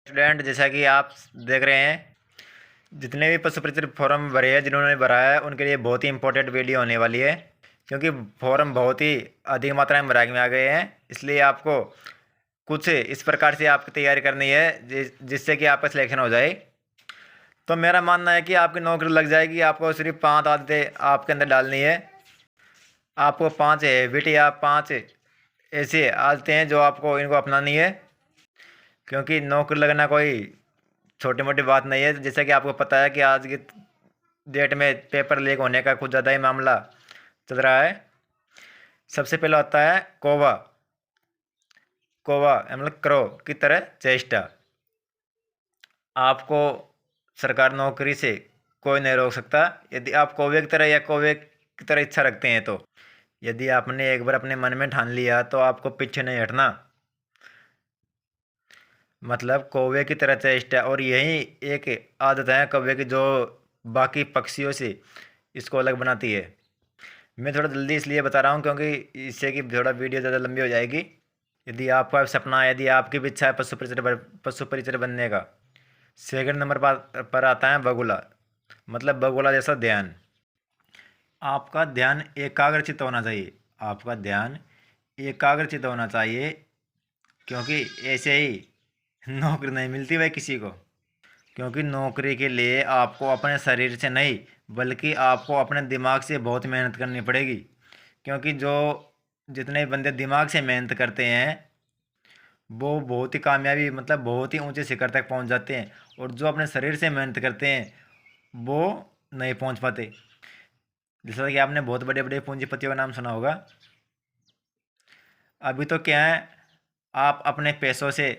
Student, जैसा कि आप देख रहे हैं, जितने भी पशु परिचय फॉर्म भरे हैं, जिन्होंने भरा है उनके लिए बहुत ही इंपॉर्टेंट वीडियो होने वाली है। क्योंकि फॉर्म बहुत ही अधिक मात्रा में भराए में आ गए हैं, इसलिए आपको कुछ इस प्रकार से आपकी तैयारी करनी है जिससे कि आपका सिलेक्शन हो जाए। तो मेरा मानना है कि आपकी नौकरी लग जाएगी। आपको सिर्फ 5 आदतें आपके अंदर डालनी है। आपको 5 हैबिट या 5 ऐसी आदतें हैं जो आपको इनको अपनानी है। क्योंकि नौकरी लगना कोई छोटी मोटी बात नहीं है। जैसा कि आपको पता है कि आज की डेट में पेपर लीक होने का कुछ ज़्यादा ही मामला चल रहा है। सबसे पहला होता है कौवा। कौवा मतलब क्रो की तरह चेष्टा। आपको सरकार नौकरी से कोई नहीं रोक सकता यदि आप कौवे की तरह या कौवे की तरह इच्छा रखते हैं। तो यदि आपने एक बार अपने मन में ठान लिया तो आपको पीछे नहीं हटना। मतलब कौवे की तरह चेष्टा, और यही एक आदत है कौवे की जो बाकी पक्षियों से इसको अलग बनाती है। मैं थोड़ा जल्दी इसलिए बता रहा हूँ क्योंकि इससे कि थोड़ा वीडियो ज़्यादा लंबी हो जाएगी। यदि आपका सपना है, यदि आपकी भी इच्छा है पशु परिचय बनने का। सेकंड नंबर पर आता है बगुला। मतलब बगुला जैसा ध्यान। आपका ध्यान एकाग्रचित होना चाहिए। आपका ध्यान एकाग्रचित होना चाहिए, क्योंकि ऐसे ही नौकरी नहीं मिलती भाई किसी को। क्योंकि नौकरी के लिए आपको अपने शरीर से नहीं बल्कि आपको अपने दिमाग से बहुत मेहनत करनी पड़ेगी। क्योंकि जो जितने बंदे दिमाग से मेहनत करते हैं वो बहुत ही कामयाबी मतलब बहुत ही ऊंचे शिखर तक पहुंच जाते हैं। और जो अपने शरीर से मेहनत करते हैं वो नहीं पहुंच पाते। जैसा कि आपने बहुत बड़े बड़े पूंजीपतियों का नाम सुना होगा। अभी तो क्या है, आप अपने पैसों से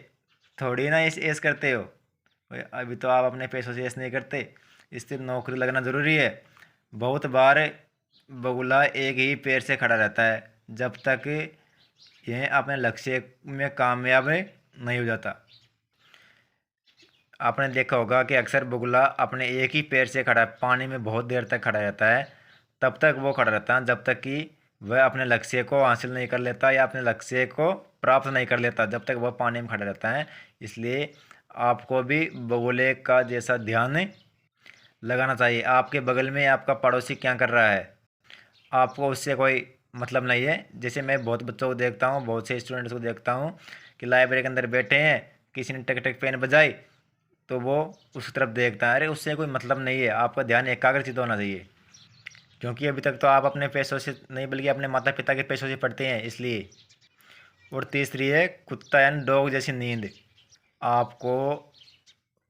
थोड़ी ना ऐस करते हो। अभी तो आप अपने पैसों से ऐस नहीं करते, इससे नौकरी लगना ज़रूरी है। बहुत बार बगुला एक ही पैर से खड़ा रहता है जब तक यह अपने लक्ष्य में कामयाब नहीं हो जाता। आपने देखा होगा कि अक्सर बगुला अपने एक ही पैर से खड़ा पानी में बहुत देर तक खड़ा रहता है। तब तक वो खड़ा रहता है जब तक कि वह अपने लक्ष्य को हासिल नहीं कर लेता या अपने लक्ष्य को प्राप्त नहीं कर लेता, जब तक वह पानी में खड़ा रहता है। इसलिए आपको भी बगुले का जैसा ध्यान लगाना चाहिए। आपके बगल में आपका पड़ोसी क्या कर रहा है आपको उससे कोई मतलब नहीं है। जैसे मैं बहुत बच्चों को देखता हूँ, बहुत से स्टूडेंट्स को देखता हूँ कि लाइब्रेरी के अंदर बैठे हैं, किसी ने टक टक पेन बजाई तो वो उस तरफ देखता है। अरे उससे कोई मतलब नहीं है। आपका ध्यान एकाग्रचित होना चाहिए। क्योंकि अभी तक तो आप अपने पैसों से नहीं बल्कि अपने माता पिता के पैसों से पढ़ते हैं, इसलिए। और तीसरी है कुत्ता यानी डॉग जैसी नींद। आपको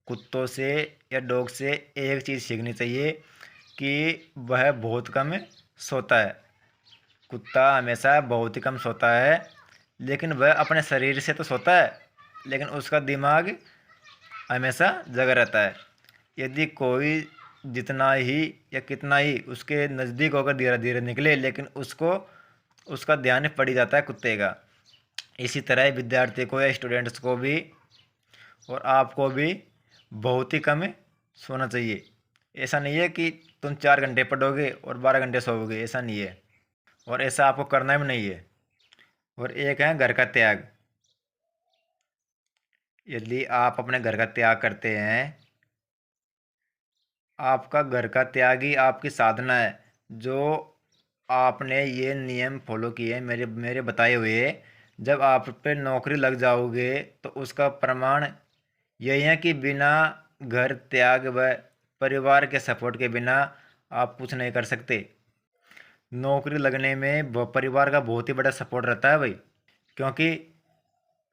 कुत्तों से या डॉग से एक चीज़ सीखनी चाहिए कि वह बहुत कम सोता है। कुत्ता हमेशा बहुत ही कम सोता है, लेकिन वह अपने शरीर से तो सोता है लेकिन उसका दिमाग हमेशा जगा रहता है। यदि कोई जितना ही या कितना ही उसके नज़दीक होकर धीरे धीरे निकले लेकिन उसको उसका ध्यान पड़ ही जाता है कुत्ते का। इसी तरह विद्यार्थी को या स्टूडेंट्स को भी और आपको भी बहुत ही कम सोना चाहिए। ऐसा नहीं है कि तुम 4 घंटे पढ़ोगे और 12 घंटे सोओगे, ऐसा नहीं है। और ऐसा आपको करना भी नहीं है। और एक है घर का त्याग। यदि आप अपने घर का त्याग करते हैं, आपका घर का त्याग ही आपकी साधना है। जो आपने ये नियम फॉलो किए मेरे मेरे बताए हुए, जब आप पे नौकरी लग जाओगे तो उसका प्रमाण यही है कि बिना घर त्याग व परिवार के सपोर्ट के बिना आप कुछ नहीं कर सकते। नौकरी लगने में परिवार का बहुत ही बड़ा सपोर्ट रहता है भाई। क्योंकि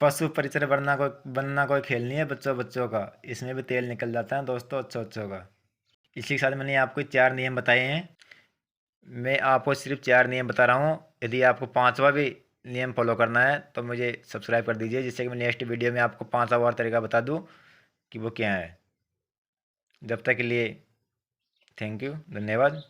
पशु परिचय बनना कोई खेल नहीं है बच्चों बच्चों का। इसमें भी तेल निकल जाता है दोस्तों अच्छों अच्छों का। इसी के साथ मैंने आपको 4 नियम बताए हैं। मैं आपको सिर्फ 4 नियम बता रहा हूँ। यदि आपको पांचवा भी नियम फॉलो करना है तो मुझे सब्सक्राइब कर दीजिए, जिससे कि मैं नेक्स्ट वीडियो में आपको पांचवा और तरीका बता दूँ कि वो क्या है। जब तक के लिए थैंक यू, धन्यवाद।